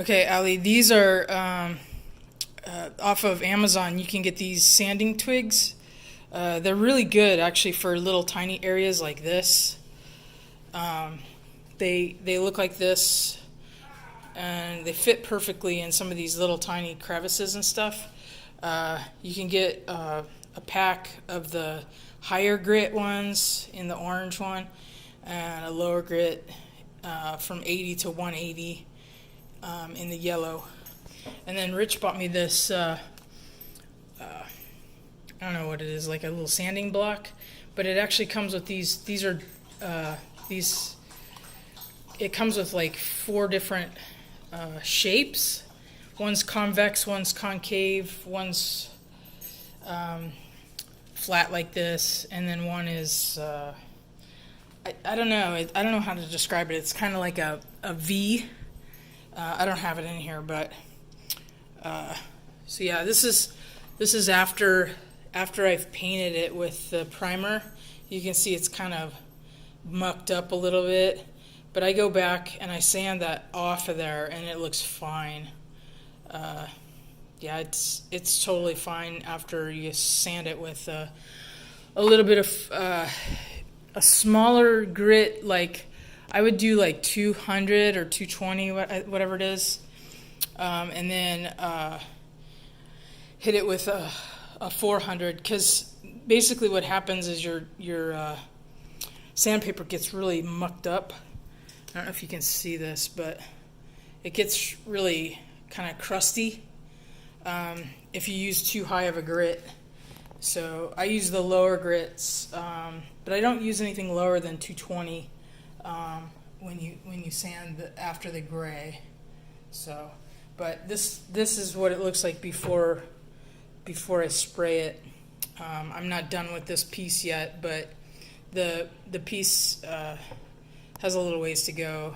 Okay, Ali, these are off of Amazon. You can get these sanding twigs. They're really good actually for little tiny areas like this. Um, they look like this, and they fit perfectly in some of these little tiny crevices and stuff. You can get a pack of the higher grit ones in the orange one, and a lower grit from 80 to 180 in the yellow. And then Rich bought me this, I don't know what it is, like a little sanding block, but it actually comes with these. These are these. It comes with like 4 different shapes. One's convex, one's concave, one's flat like this, and then one is I don't know. I don't know how to describe it. It's kind of like a V. I don't have it in here, but so yeah, this is after I've painted it with the primer. You can see it's kind of mucked up a little bit, but I go back and I sand that off of there, and it looks fine. Yeah, it's totally fine after you sand it with a little bit of a smaller grit. Like I would do like 200 or 220, whatever it is, and then hit it with a 400, because basically what happens is your sandpaper gets really mucked up. I don't know if you can see this, but it gets really kind of crusty if you use too high of a grit. So I use the lower grits, but I don't use anything lower than 220 when you sand after the gray. So, but this is what it looks like before I spray it. I'm not done with this piece yet, but the piece has a little ways to go.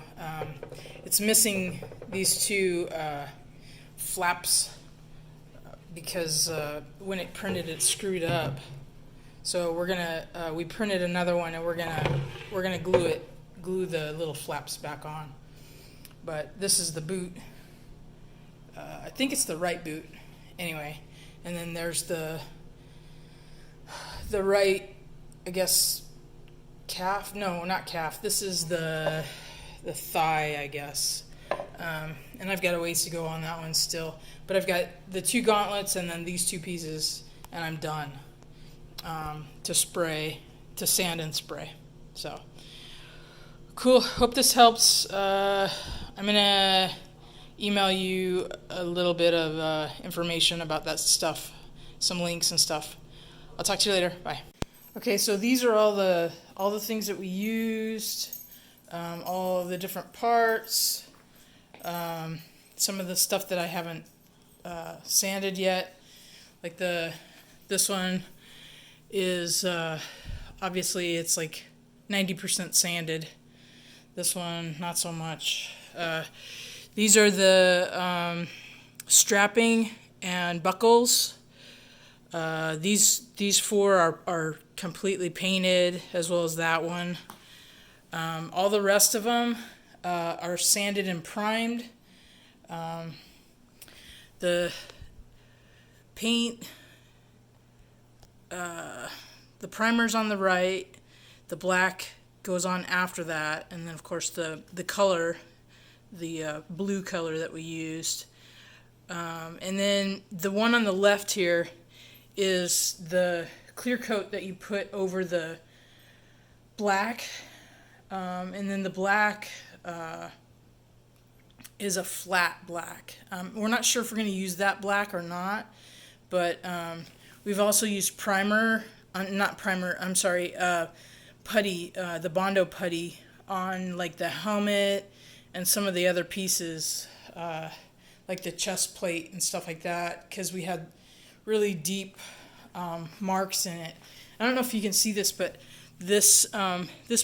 It's missing these 2 flaps because when it printed, it screwed up. So we printed another one, and we're gonna glue the little flaps back on. But this is the boot. I think it's the right boot. Anyway, and then there's the right, I guess, calf. No, not calf. This is the thigh, I guess. And I've got a ways to go on that one still. But I've got the 2 gauntlets and then these 2 pieces, and I'm done to sand and spray. So cool. Hope this helps. I'm gonna email you a little bit of information about that stuff, some links and stuff. I'll talk to you later. Bye. Okay, so these are all the things that we used, all the different parts, some of the stuff that I haven't sanded yet. Like this one is obviously it's like 90% sanded. This one not so much. These are the strapping and buckles. These 4 are completely painted, as well as that one. All the rest of them are sanded and primed. The paint, the primer's on the right, the black goes on after that, and then of course the color, the blue color that we used. And then the one on the left here is the clear coat that you put over the black, and then the black is a flat black. We're not sure if we're going to use that black or not, but we've also used primer, not primer, I'm sorry, putty, the Mando putty on like the helmet and some of the other pieces, like the chest plate and stuff like that, because we had really deep marks in it. I don't know if you can see this, but this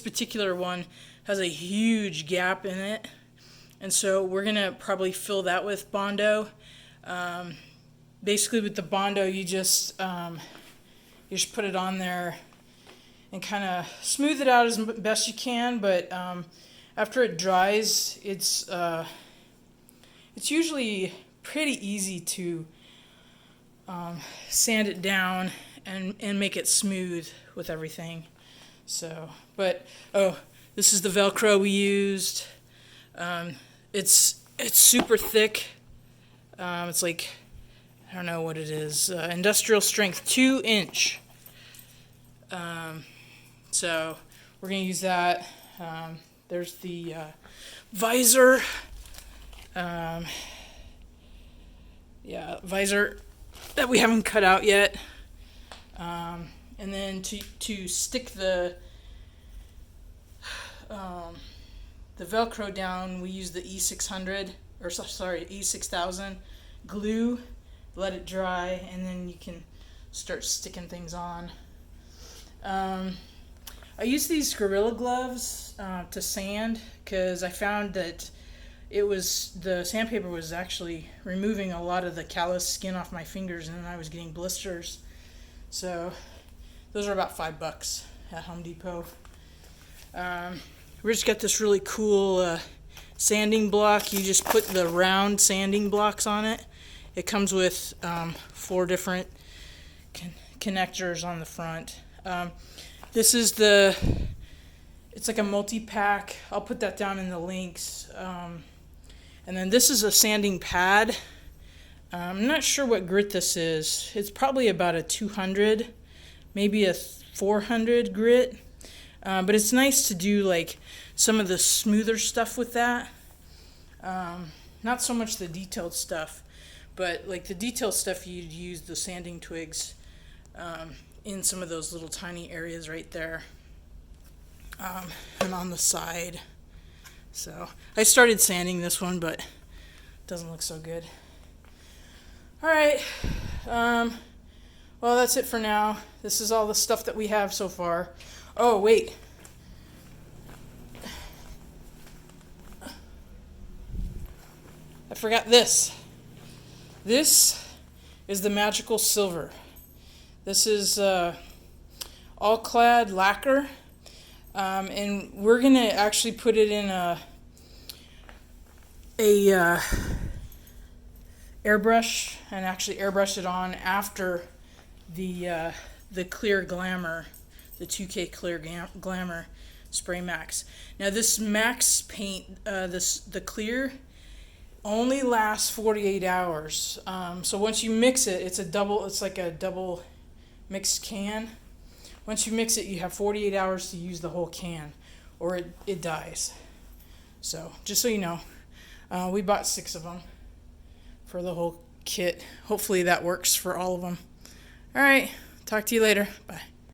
particular one has a huge gap in it, and so we're gonna probably fill that with Bondo. Basically, with the Bondo, you just put it on there and kind of smooth it out as best you can. But after it dries, it's it's usually pretty easy to sand it down and make it smooth with everything. So, but oh, this is the Velcro we used. It's super thick. It's like, I don't know what it is. Industrial strength, 2-inch. So we're gonna use that. There's the visor. Visor that we haven't cut out yet. And then to stick the Velcro down, we use the E6000 glue. Let it dry, and then you can start sticking things on. I use these Gorilla Gloves to sand because I found that the sandpaper was actually removing a lot of the callous skin off my fingers, and then I was getting blisters. So those are about $5 at Home Depot. We just got this really cool sanding block. You just put the round sanding blocks on it. It comes with 4 different connectors on the front. This is it's like a multi-pack. I'll put that down in the links. And then this is a sanding pad. I'm not sure what grit this is. It's probably about a 200, maybe a 400 grit. But it's nice to do like some of the smoother stuff with that. Not so much the detailed stuff, but like the detailed stuff, you'd use the sanding twigs in some of those little tiny areas right there, and on the side. So I started sanding this one, but it doesn't look so good. All right. Well, that's it for now. This is all the stuff that we have so far. Oh, wait. I forgot this. This is the magical silver. This is all clad lacquer. And we're going to actually put it in a airbrush, and actually airbrush it on after the clear glamour, the 2K clear glamour spray max. Now this max paint, the clear, only lasts 48 hours. So once you mix it, it's like a double mixed can. Once you mix it, you have 48 hours to use the whole can, or it dies. So just so you know, we bought 6 of them for the whole kit. Hopefully that works for all of them. All right, talk to you later. Bye.